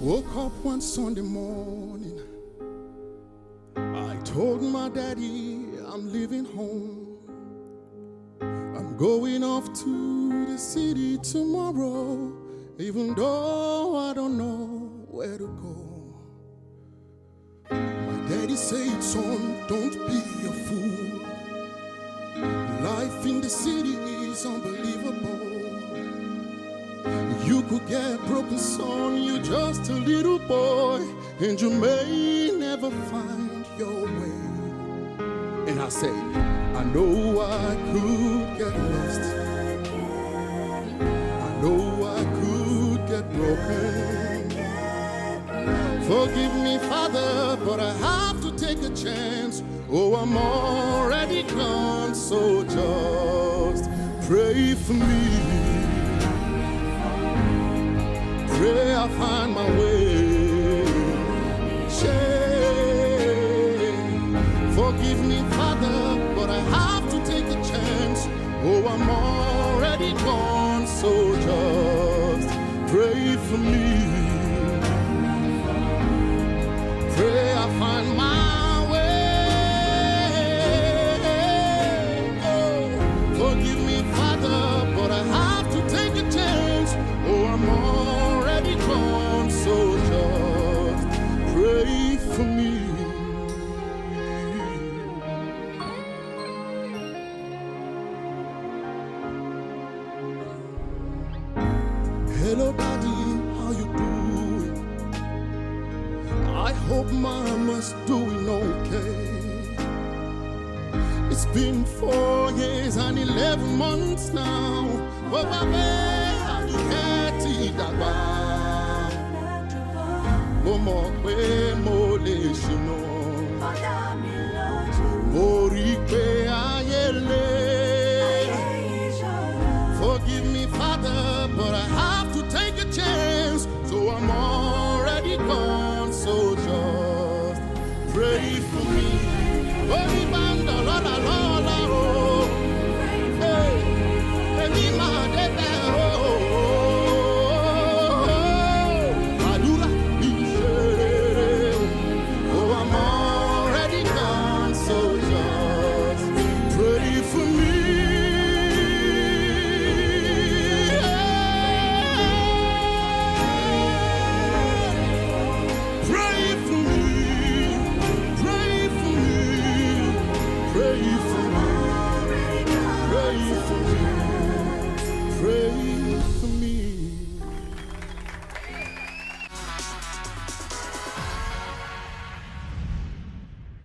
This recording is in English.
Woke up one Sunday morning. I told my daddy I'm leaving home. I'm going off to the city tomorrow, even though I don't know where to go. My daddy said, son, don't be a fool. Life in the city is unbelievable. You could get broken, son, you're just a little boy, and you may never find your way. And I say, I know I could get lost, I know I could get broken. Forgive me, Father, but I have to take a chance. Oh, I'm already gone, so just pray for me. Pray I find my way. Forgive me, Father, but I have to take a chance. Oh, I'm already gone, so just pray for me. Pray I find my way. Oh, forgive me, Father, but I have to take a chance. Oh, I'm already gone, so just pray for me. Hello, Daddy, how you doing? I hope Mama's doing okay. It's been 4 years and 11 months now. Oh, mo mọ̀ pé mo lè ṣìnà, mo rí pé ayé le. Forgive me, Father, but I have to take a chance. So I'm already gone, so just pray for me. Pray for